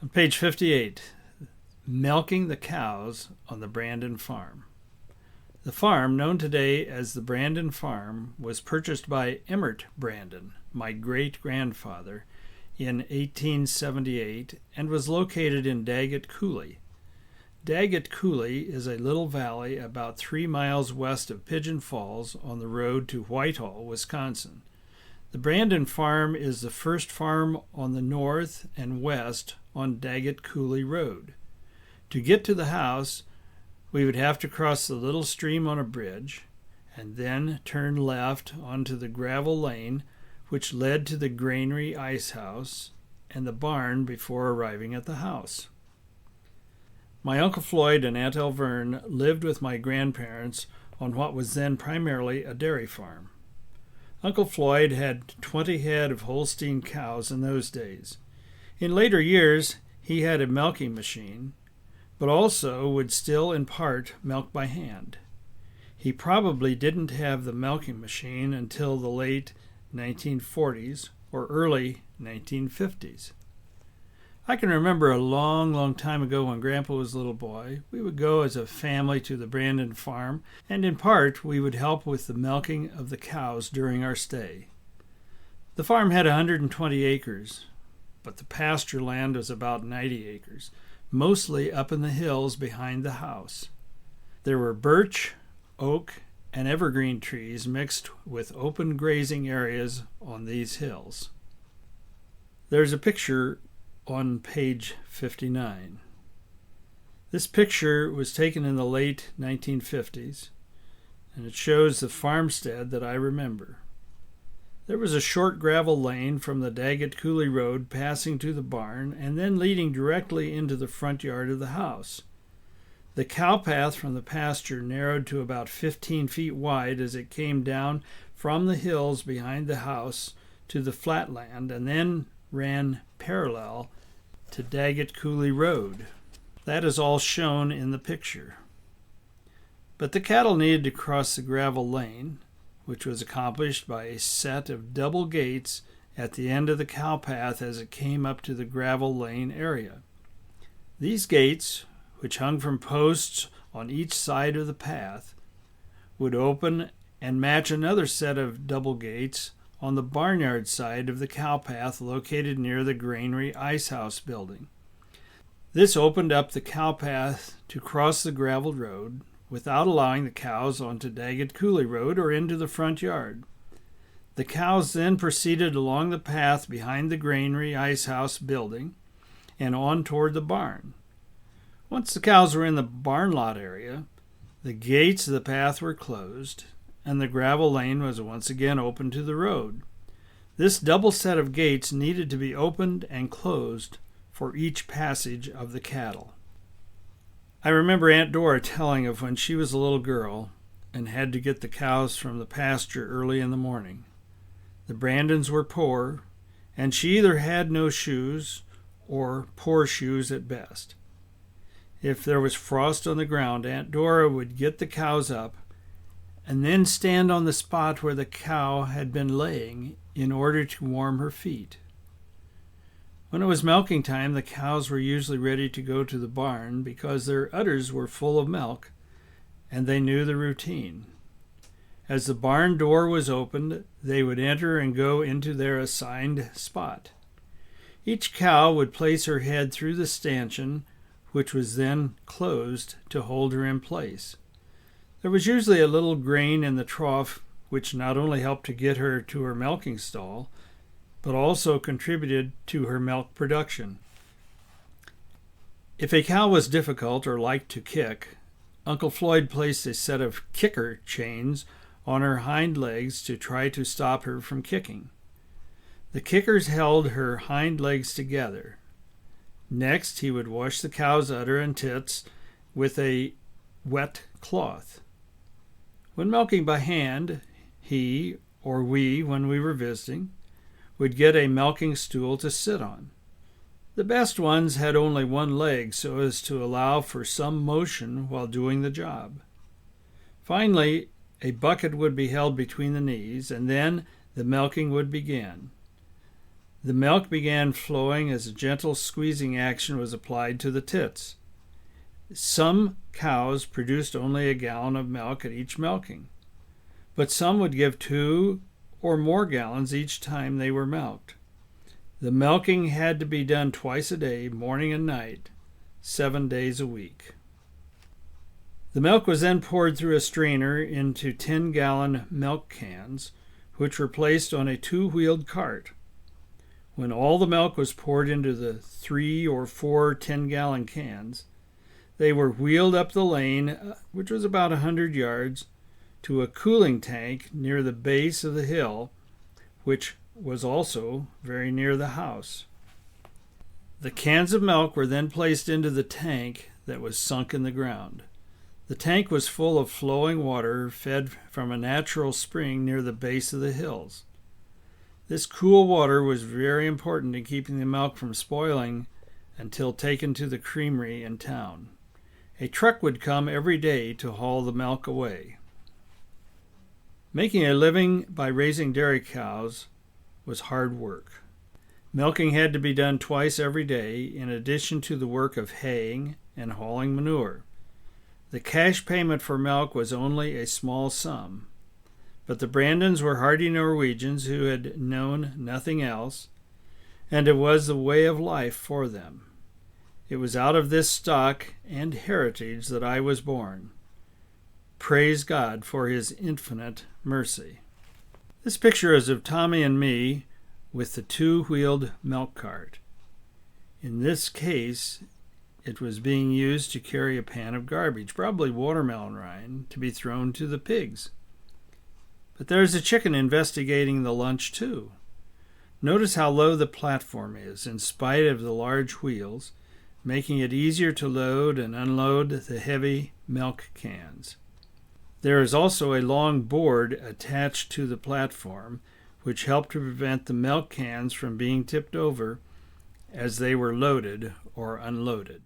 On page 58, milking the cows on the Brandon farm. The farm, known today as the Brandon Farm, was purchased by Emmert Brandon, my great-grandfather, in 1878 and was located in Daggett Coulee. Daggett Coulee is a little valley about 3 miles west of Pigeon Falls on the road to Whitehall, Wisconsin. The Brandon Farm is the first farm on the north and west on Daggett Coulee Road. To get to the house, we would have to cross the little stream on a bridge and then turn left onto the gravel lane which led to the granary ice house and the barn before arriving at the house. My Uncle Floyd and Aunt Elverne lived with my grandparents on what was then primarily a dairy farm. Uncle Floyd had 20 head of Holstein cows in those days. In later years, he had a milking machine, but also would still in part milk by hand. He probably didn't have the milking machine until the late 1940s or early 1950s. I can remember a long time ago when Grandpa was a little boy, we would go as a family to the Brandon farm, and in part we would help with the milking of the cows during our stay. The farm had 120 acres, but the pasture land was about 90 acres, mostly up in the hills behind the house. There were birch, oak, and evergreen trees mixed with open grazing areas on these hills. There's a picture on page 59. This picture was taken in the late 1950s, and it shows the farmstead that I remember. There was a short gravel lane from the Daggett Coulee Road passing to the barn and then leading directly into the front yard of the house. The cow path from the pasture narrowed to about 15 feet wide as it came down from the hills behind the house to the flatland and then ran parallel to Daggett Coulee Road. That is all shown in the picture. But the cattle needed to cross the gravel lane, which was accomplished by a set of double gates at the end of the cow path as it came up to the gravel lane area. These gates, which hung from posts on each side of the path, would open and match another set of double gates on the barnyard side of the cow path located near the granary ice house building. This opened up the cow path to cross the graveled road without allowing the cows onto Daggett Coulee Road or into the front yard. The cows then proceeded along the path behind the granary ice house building and on toward the barn. Once the cows were in the barn lot area, the gates of the path were closed, and the gravel lane was once again open to the road. This double set of gates needed to be opened and closed for each passage of the cattle. I remember Aunt Dora telling of when she was a little girl and had to get the cows from the pasture early in the morning. The Brandons were poor, and she either had no shoes or poor shoes at best. If there was frost on the ground, Aunt Dora would get the cows up and then stand on the spot where the cow had been laying in order to warm her feet. When it was milking time, the cows were usually ready to go to the barn because their udders were full of milk, and they knew the routine. As the barn door was opened, they would enter and go into their assigned spot. Each cow would place her head through the stanchion, which was then closed to hold her in place. There was usually a little grain in the trough, which not only helped to get her to her milking stall, but also contributed to her milk production. If a cow was difficult or liked to kick, Uncle Floyd placed a set of kicker chains on her hind legs to try to stop her from kicking. The kickers held her hind legs together. Next, he would wash the cow's udder and tits with a wet cloth. When milking by hand, he, or we, when we were visiting, would get a milking stool to sit on. The best ones had only one leg so as to allow for some motion while doing the job. Finally, a bucket would be held between the knees, and then the milking would begin. The milk began flowing as a gentle squeezing action was applied to the tits. Some cows produced only a gallon of milk at each milking, but some would give 2 or more gallons each time they were milked. The milking had to be done twice a day, morning and night, 7 days a week. The milk was then poured through a strainer into 10-gallon milk cans, which were placed on a 2-wheeled cart. When all the milk was poured into the 3 or 4 10-gallon cans, they were wheeled up the lane, which was about 100 yards, to a cooling tank near the base of the hill, which was also very near the house. The cans of milk were then placed into the tank that was sunk in the ground. The tank was full of flowing water fed from a natural spring near the base of the hills. This cool water was very important in keeping the milk from spoiling until taken to the creamery in town. A truck would come every day to haul the milk away. Making a living by raising dairy cows was hard work. Milking had to be done twice every day, in addition to the work of haying and hauling manure. The cash payment for milk was only a small sum, but the Brandons were hardy Norwegians who had known nothing else, and it was the way of life for them. It was out of this stock and heritage that I was born. Praise God for his infinite mercy. This picture is of Tommy and me with the 2-wheeled milk cart. In this case, it was being used to carry a pan of garbage, probably watermelon rind, to be thrown to the pigs. But there's a chicken investigating the lunch too. Notice how low the platform is, in spite of the large wheels, making it easier to load and unload the heavy milk cans. There is also a long board attached to the platform, which helped to prevent the milk cans from being tipped over as they were loaded or unloaded.